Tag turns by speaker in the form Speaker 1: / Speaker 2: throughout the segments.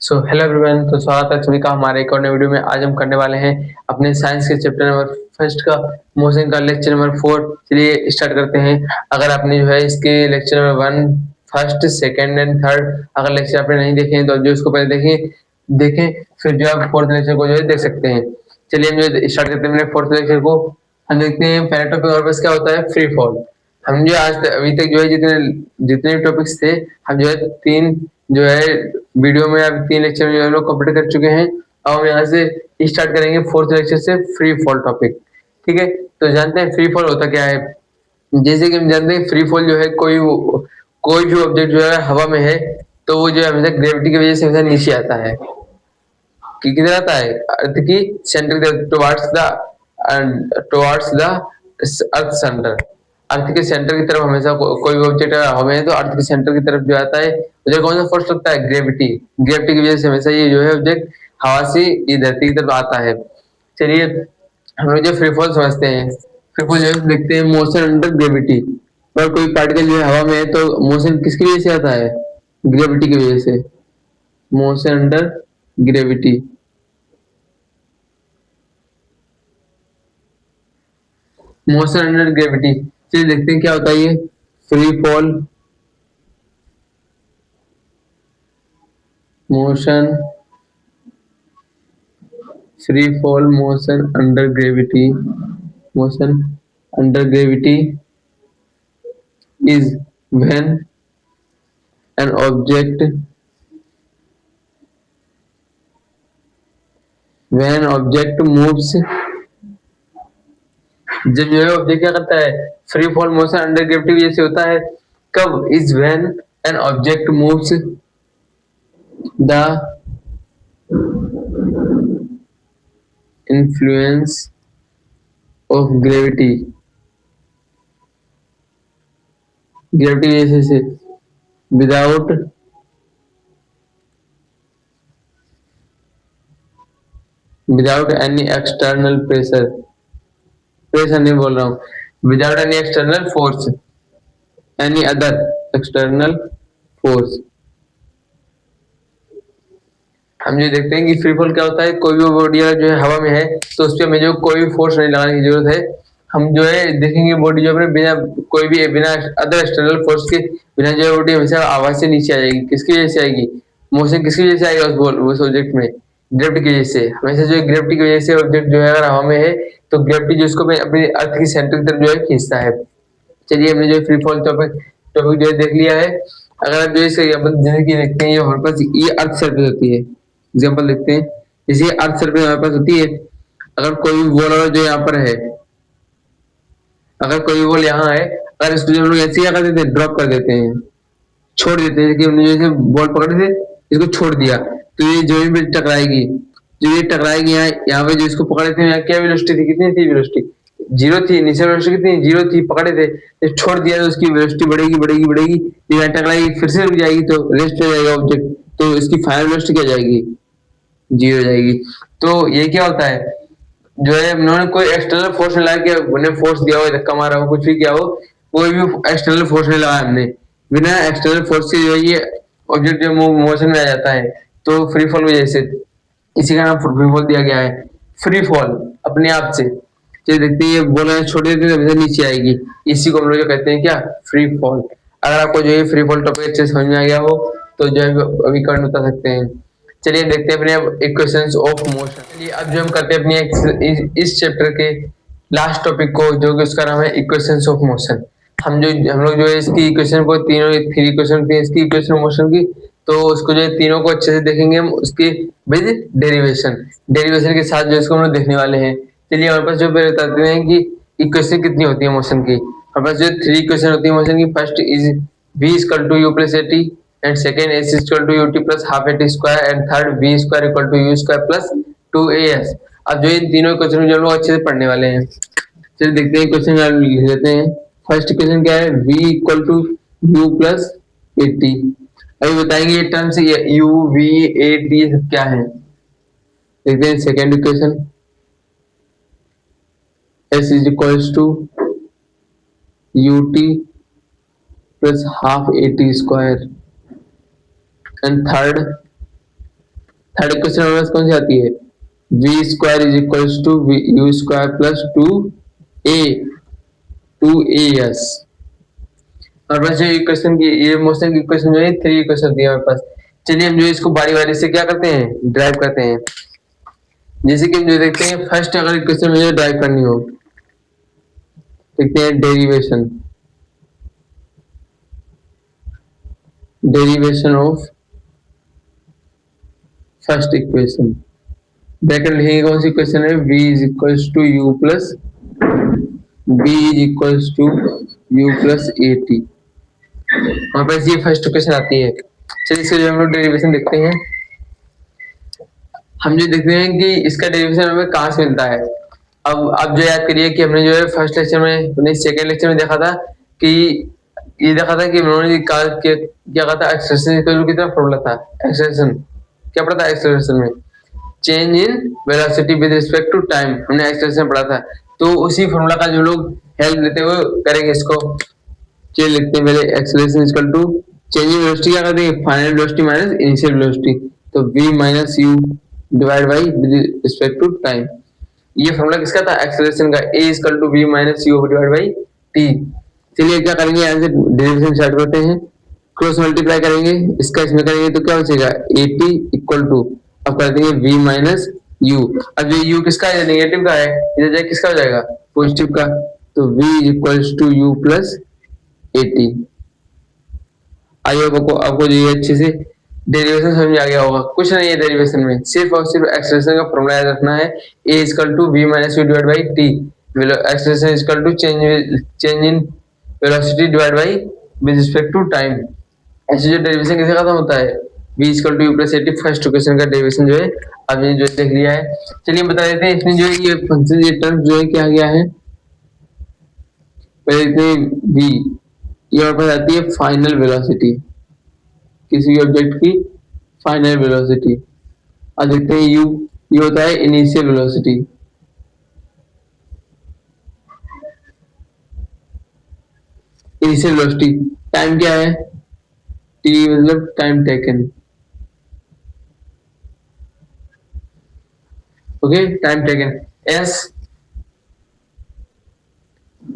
Speaker 1: So hello everyone. तो स्वागत है सभी का हमारे एक और नए वीडियो में। आज हम करने वाले हैं अपने साइंस के चैप्टर नंबर फर्स्ट का मोशन का लेक्चर नंबर 4। चलिए स्टार्ट करते हैं। अगर आपने जो है इसके lecture number 1 first second and third अगर लेक्चर आपने नहीं देखे हैं तो जो इसको पहले देखें फिर जो आप फोर्थ लेक्चर को जो है देख सकते हैं। चलिए हम जो स्टार्ट करते हैं अपने फोर्थ लेक्चर को। हम देखते हैं पहला टॉपिक और बस क्या होता है, फ्री फॉल। हम जो अभी तक जो है जितने जितने टॉपिक्स थे हम जो है तीन जो है वीडियो में अब 3 लेक्चर में जो हम लोग कंप्लीट कर चुके हैं। अब हम यहाँ से स्टार्ट करेंगे फोर्थ लेक्चर से फ्री फॉल टॉपिक। ठीक है, तो जानते हैं फ्री फॉल होता क्या है। जैसे कि हम जानते हैं फ्री फॉल जो है कोई भी ऑब्जेक्ट जो है हवा में है तो वो जो है हमेशा ग्रेविटी की वजह से हमेशा नीचे आता है। कि किधर आता है, अर्थ की सेंटर की तरफ, टुवर्ड्स द अर्थ सेंटर। अर्थ के सेंटर की तरफ हमेशा कोई भी ऑब्जेक्ट हमें है तो अर्थ के सेंटर की तरफ जो आता है उधर कौन सा फोर्स लगता है, ग्रेविटी। ग्रेविटी की वजह से हमेशा ये जो है ऑब्जेक्ट हवा से ये धरती की तरफ आता है। चलिए हम लोग जो फ्री फॉल समझते हैं, फ्री फॉल जो है देखते हैं मोशन अंडर ग्रेविटी। और कोई पार्टिकल जो है हवा में है तो मोशन किसकी वजह से आता है, ग्रेविटी की वजह से। Motion under gravity, motion under gravity. चलिए देखते हैं क्या होता है ये free fall. Motion free fall motion under gravity, motion under gravity is when an object moves। जब जो है ऑब्जेक्ट क्या करता है, free fall motion under gravity जैसे होता है। कब, is when an object moves the influence of gravity, gravity जैसे से without any external pressure, pressure नहीं बोल रहा हूँ, without any external force, any other external force. हम जो देखते हैं कि फ्री फॉल क्या होता है, कोई भी बॉडी जो है हवा में है तो उस पर हमें जो कोई भी फोर्स नहीं लगाने की जरूरत है। हम जो है देखेंगे बॉडी जो अपने बिना अदर एक्सटर्नल फोर्स के बिना जो है बॉडी हमेशा आवाज से नीचे आ जाएगी। किसकी वजह से आएगी, मोशन किसकी वजह से आएगा उस ऑब्जेक्ट में, ग्रेविटी की वजह से। हमेशा जो है ग्रेविटी की वजह से ऑब्जेक्ट जो है अगर हवा में है तो ग्रेविटी जो उसको अपनी अर्थ की सेंटर की तरफ जो है खींचता है। चलिए हमने जो फ्री फॉल टॉपिक टॉपिक जो है देख लिया है। अगर आप जो इसे जैसे कि देखते हैं ये हमारे पास ये अर्थ सर्फेस होती है। एग्जांपल देखते हैं, जैसे अर्थ सर्फेस हमारे पास होती है। अगर कोई बॉल जो यहाँ पर है, अगर कोई बॉल यहाँ है, अगर इसको हम लोग ऐसे क्या कर देते हैं, ड्रॉप कर देते हैं, छोड़ देते हैं कि हमने जैसे बॉल पकड़े थे इसको छोड़ दिया तो ये जमीन पे टकराएगी। जो ये टकराएगी यहाँ पे जो इसको पकड़े थे यहाँ क्या वेलोसिटी थी, कितनी थी वेलोसिटी, जीरो थी। इनिशियल वेलोसिटी कितनी, जीरो थी, पकड़े थे तो छोड़ दिया तो उसकी वेलोसिटी बढ़ेगी बढ़ेगी बढ़ेगी, यहाँ टकराएगी फिर से रुक जाएगी तो रेस्ट हो जाएगा ऑब्जेक्ट, तो इसकी फाइनल वेलोसिटी क्या जाएगी, जीरो हो जाएगी। तो ये क्या होता है, जो है उन्होंने कोई एक्सटर्नल फोर्स नहीं लगाया कि उन्हें फोर्स दिया हो, धक्का मारा हो, कुछ भी किया हो, कोई भी एक्सटर्नल फोर्स नहीं लगाया हमने। बिना एक्सटर्नल फोर्स के जो है ये ऑब्जेक्ट जो मोशन में आ जाता है तो फ्री फॉल वजह से, इसी का नाम फ्री फॉल दिया गया है। फ्री फॉल अपने आप से, चलिए देखते हैं ये बोला छोटे देते नीचे आएगी, इसी को हम लोग जो कहते हैं क्या, फ्री फॉल। अगर आपको जो है फ्री फॉल टॉपिक अच्छे समझ में आ गया हो तो जो है अभी कमेंट बता सकते हैं। चलिए देखते हैं अपने अब इक्वेशंस ऑफ मोशन। चलिए अब जो हम करते हैं अपनी इस चैप्टर के लास्ट टॉपिक को, जो कि उसका नाम है इक्वेशंस ऑफ मोशन। हम लोग जो है इसकी इक्वेशन को तीनों 3 इक्वेशन थी इसकी इक्वेशन ऑफ मोशन की, तो उसको जो है तीनों को अच्छे से देखेंगे हम उसके विद डेरिवेशन के साथ जो इसको हम लोग देखने वाले हैं। चलिए हमारे पास जो बताते हैं कि इक्वेशन कितनी होती है मोशन की। हमारे पास जो 3 इक्वेशन होती है मोशन की, first is v equal to u plus at, and second s is equal to ut plus half at square, and third v square equal to u square plus 2as। अब जो इन तीनों question जो लोग अच्छे से पढ़ने वाले हैं, चलिए देखते हैं क्वेश्चन लिख लेते हैं। फर्स्ट क्वेश्चन क्या है, v equal to u plus 80। अभी बताएंगे ये टर्म्स u v 8 ये सब क्या है। देखते हैं second equation, s is equals to ut plus half 80 square, and third third equation हमारे पास कौन सी आती है, v square is equals to u square plus a two a s. और बस जो इक्वेशन की ये मोशन की इक्वेशन जो है थ्री इक्वेशन दी है हमारे पास। चलिए हम जो इसको बारी बारी से क्या करते हैं, ड्राइव करते हैं। जैसे कि हम जो देखते हैं फर्स्ट अगर इक्वेशन मुझे ड्राइव करनी हो, देखते हैं derivation, derivation of first equation. Bracket लिखेंगे कौन सी इक्वेशन है, v is equals to u plus b is equals to u plus a t. हमारे पास ये फर्स्ट इक्वेशन आती है। चलिए इसका जो हम लोग डेरिवेशन देखते हैं। हम जो देखते हैं कि इसका डेरिवेशन हमें कहाँ से मिलता है। अब जो याद करिए कि हमने जो है फर्स्ट लेक्चर में नहीं सेकेंड लेक्चर में देखा था कि ये देखा था कि उन्होंने क्या कहा था, एक्सेलरेशन की तरह फॉर्मूला था। एक्सेलरेशन क्या पढ़ा था, एक्सेलरेशन में change in velocity with respect to time हमने एक्सेलरेशन पढ़ा था। तो उसी फॉर्मूला का जो लोग हेल्प लेते हुए करेंगे इसको। चलिए लिखते हैं पहले acceleration equal to change in velocity क्या करते हैं, final velocity minus initial velocity. तो v minus u divide by with respect to time. ये फॉर्मूला किसका था, एक्सेलरेशन का। a equal to v minus u divide by t। चलिए क्या करेंगे, यहाँ से डेरिवेशन स्टार्ट करते हैं। क्रॉस मल्टीप्लाई करेंगे, इसका इसमें करेंगे तो क्या बचेगा, at इक्वल टू अब कर देंगे v माइनस यू। अब ये u किसका है, नेगेटिव का है, इधर जाए किसका हो जाएगा, पॉजिटिव का। तो v equals to u plus a t. आइए आपको जो ये अच्छे से डेरिवेशन समझ आ गया होगा। कुछ नहीं है डेरिवेशन में, सिर्फ और सिर्फ एक्सेलरेशन का फॉर्मूला याद रखना है, a equal to v minus u divide by t. Acceleration equal to change in velocity divide by with respect to time. ऐसे जो डेरिवेशन कैसे खत्म होता है, v equal to u plus a t. First equation का derivation जो है आपने जो देख लिया है। चलिए बता देते हैं इसमें जो है ये फंक्शन ये टर्म जो है क्या गया है। पहले देखते हैं v, ये हमारे पास आती है फाइनल वेलोसिटी, किसी ऑब्जेक्ट की फाइनल वेलोसिटी। अब देखते हैं u, ये होता है initial velocity. Initial velocity time क्या है, t मतलब time taken. Okay, time taken. s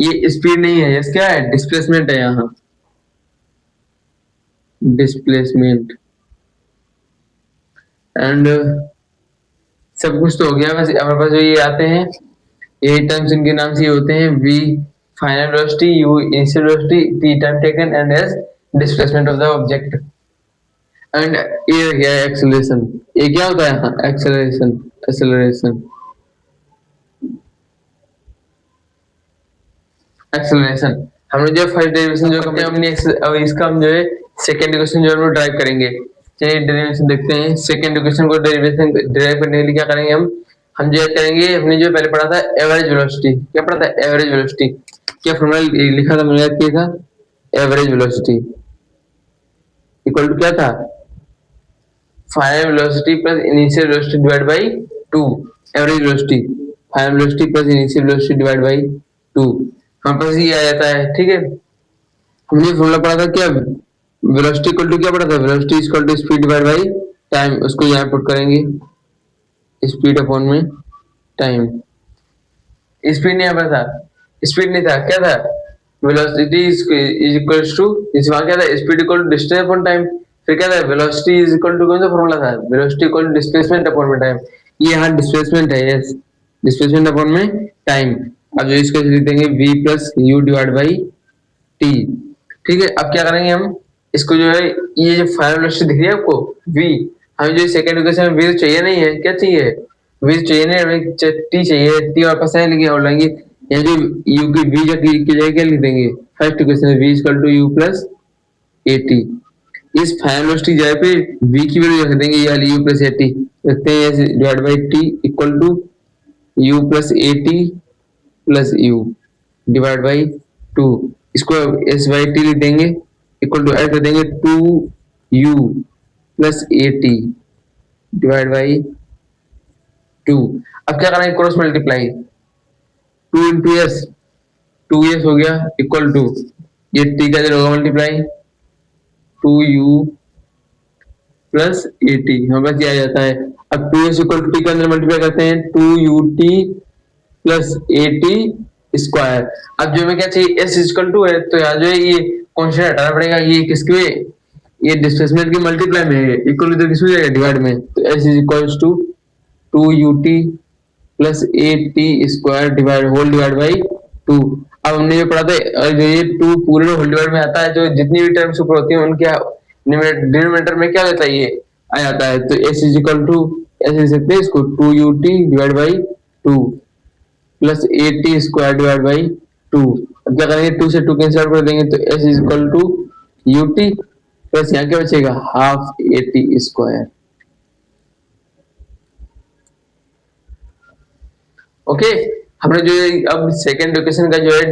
Speaker 1: ये स्पीड नहीं है, s क्या है, डिस्प्लेसमेंट है यहाँ, डिस्प्लेसमेंट। एंड सब कुछ तो हो गया, बस हमारे पास जो ये आते हैं ये टर्म्स, इनके नाम से होते हैं v final velocity, u initial velocity, t time taken and s displacement of the object. And ये क्या है, एक्सेलरेशन। ये क्या होता है, एक्सेलरेशन, एक्सेलरेशन, एक्सेलरेशन। हमने जो फर्स्ट डेरिवेशन जो हमने अब इसका हम जो है सेकंड इक्वेशन जो हम ड्राइव करेंगे। चलिए डेरिवेशन देखते हैं। सेकंड इक्वेशन को डेरिवेशन ड्राइव करने के लिए क्या करेंगे, हम जो करेंगे, हमने जो पहले पढ़ा था एवरेज वेलोसिटी। क्या पढ़ा था, एवरेज वेलोसिटी। क्या फॉर्मूला लिखा था, मैंने याद किया था, एवरेज वेलोसिटी इक्वल टू क्या था, final velocity plus initial velocity divide by 2। Average velocity final velocity plus initial velocity divide by 2। हमारे पास ये आ जाता है, ठीक है। हमने फॉर्मूला पढ़ा था क्या, वेलोसिटी इक्वल टू क्या पढ़ा था, velocity equal to speed divide by time. उसको यहाँ पुट करेंगे, स्पीड अपॉन में टाइम। स्पीड नहीं आता था, स्पीड नहीं था, क्या था, वेलोसिटी इज इक्वल्स टू, इस वहां क्या था, speed equal to distance upon time. फिर क्या था, वेलोसिटी इज इक्वल टू कौन सा फॉर्मूला था, velocity equal to displacement upon में टाइम। ये यहाँ डिस्प्लेसमेंट है, यस, डिस्प्लेसमेंट अपॉन में टाइम। अब जो इसको लिख देंगे v plus u divide by t. ठीक है, अब क्या करेंगे हम इसको जो है, ये जो फाइनल वेलोसिटी दिख रही है आपको v, हमें जो सेकंड इक्वेशन में v चाहिए नहीं है, क्या चाहिए, v चाहिए नहीं, हमें t चाहिए। t वापस आए लेकिन और लाएंगे यहाँ जो u की v की जगह क्या लिख देंगे, फर्स्ट इक्वेशन है v equal to u plus a t. इस फाइनल वेलोसिटी जगह पे v की वैल्यू रख देंगे, ये वाली u प्लस ए टी रखते हैं, divide by t equal to u plus a t plus u divide by 2। इसको s बाई टी लिख देंगे, इक्वल टू ऐड कर देंगे 2u plus a T divide by 2। अब क्या करेंगे, cross multiply, 2 into S, 2s हो गया इक्वल टू ये t का जो होगा multiply 2u plus a t, हमारे पास ये आ जाता है। अब 2s इक्वल टू टी के अंदर मल्टीप्लाई करते हैं 2ut plus a t square. अब जो हमें क्या चाहिए, एस इक्वल टू है, तो यहाँ जो है ये कॉन्स्टेंट हटाना पड़ेगा, ये किसके में, ये डिस्प्लेसमेंट के मल्टीप्लाई में है, इक्वल इधर किसमें जाएगा, डिवाइड में, तो s is equal to 2ut plus a t square divide whole divide by 2। अब हमने ये पढ़ा था जो ये 2 पूरे होल डिवाइड में आता है, जो जितनी भी टर्म्स ऊपर होती है उनके डिनोमिनेटर में क्या रहता है, ये आ जाता है। तो एस इज इक्वल टू, ऐसे लिख सकते हैं इसको 2ut divide by 2 plus a t square divide by 2। अब क्या करेंगे, 2 से 2 कैंसिल आउट कर देंगे, तो s is equal to u t plus यहाँ क्या बचेगा, half a t square. Okay, हमने जो अब सेकेंड इक्वेशन का जो है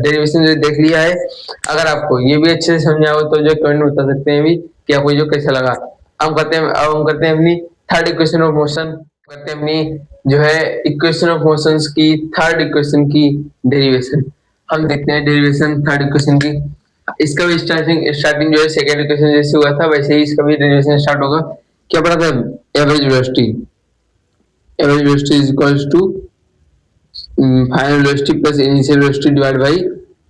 Speaker 1: डेरिवेशन जो देख लिया है। अगर आपको ये भी अच्छे से समझा हो तो जो कमेंट में बता सकते हैं भी कि आपको जो कैसा लगा। हम करते हैं अपनी थर्ड इक्वेशन ऑफ मोशन, करते हैं अपनी जो है इक्वेशन ऑफ मोशंस की थर्ड इक्वेशन की डेरिवेशन। हम देखते हैं डेरिवेशन थर्ड इक्वेशन की। इसका भी स्टार्टिंग जो है सेकेंड इक्वेशन जैसे हुआ था वैसे ही इसका भी डेरिवेशन स्टार्ट होगा। क्या पढ़ा था, average velocity, average velocity is equals to final velocity plus initial velocity divide by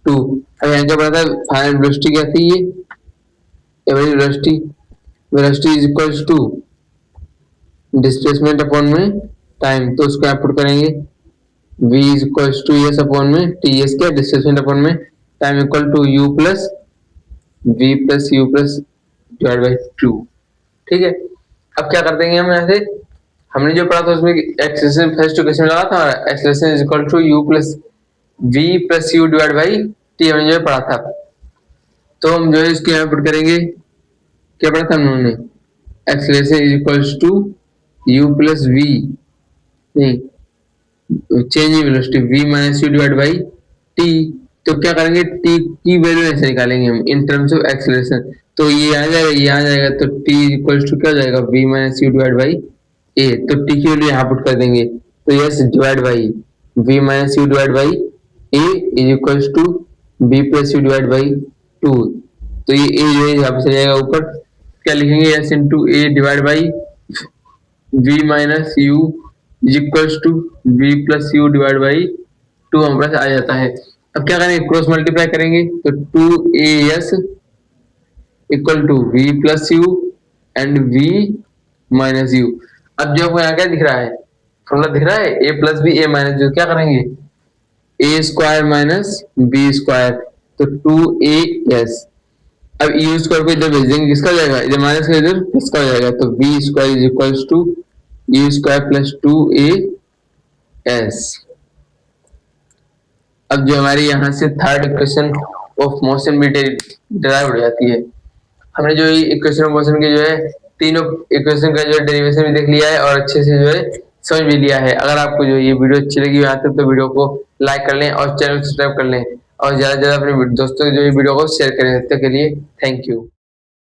Speaker 1: 2। अब यहाँ क्या पढ़ा था, फाइनल वेलोसिटी क्या थी, ये average velocity, velocity is equals to displacement upon में टाइम, तो उसको यहाँ पुट करेंगे v is equals to s upon में टी, एस क्या डिस्प्लेसमेंट अपॉन में time equal to u plus v plus u plus divide by 2। ठीक है, अब क्या कर देंगे हम यहाँ से, हमने जो पढ़ा था उसमें एक्सेलेरेशन फर्स्ट इक्वेशन लगा था, acceleration is equal to u plus v plus u divide by t हमने जो पढ़ा था। तो हम जो है इसको यहाँ पुट करेंगे, क्या पढ़ा था हमने, acceleration is equals to u plus v, नहीं change in velocity v minus u divide by t। तो क्या करेंगे, t की वैल्यू ऐसे निकालेंगे हम इन टर्म्स ऑफ एक्सेलरेशन, तो ये आ जाएगा, ये आ जाएगा, तो t इक्वल्स टू क्या हो जाएगा, v minus u divide by a। तो t की वैल्यू यहाँ पुट कर देंगे, तो s divide by v minus u divide by a is equals to v plus u divide by 2। तो ये a जो है यहाँ पे चले जाएगा ऊपर, क्या लिखेंगे, s into a divide by v minus u is equals to v plus u divide by 2 हमारे पास आ जाता है। अब क्या करेंगे, क्रॉस मल्टीप्लाई करेंगे, तो 2as equal to v plus u and v minus u। अब जो यहाँ क्या दिख रहा है, फॉर्मूला दिख रहा है a plus b a minus u, क्या करेंगे a square minus b square, तो 2as। अब u स्क्वायर को इधर भेज देंगे, किसका हो जाएगा, इधर माइनस का इधर प्लस का हो जाएगा, तो v square is equals to u square plus 2as। अब जो हमारी यहाँ से थर्ड इक्वेशन ऑफ मोशन भी डिराइव हो जाती है। हमने जो इक्वेशन ऑफ मोशन के जो है तीनों इक्वेशन का जो डेरिवेशन भी देख लिया है और अच्छे से जो है समझ भी लिया है। अगर आपको जो ये वीडियो अच्छी लगी यहाँ तक तो वीडियो को लाइक कर लें और चैनल सब्सक्राइब कर लें और ज्यादा से ज्यादा अपने दोस्तों को जो ये वीडियो को शेयर करें। तब तक के लिए थैंक यू।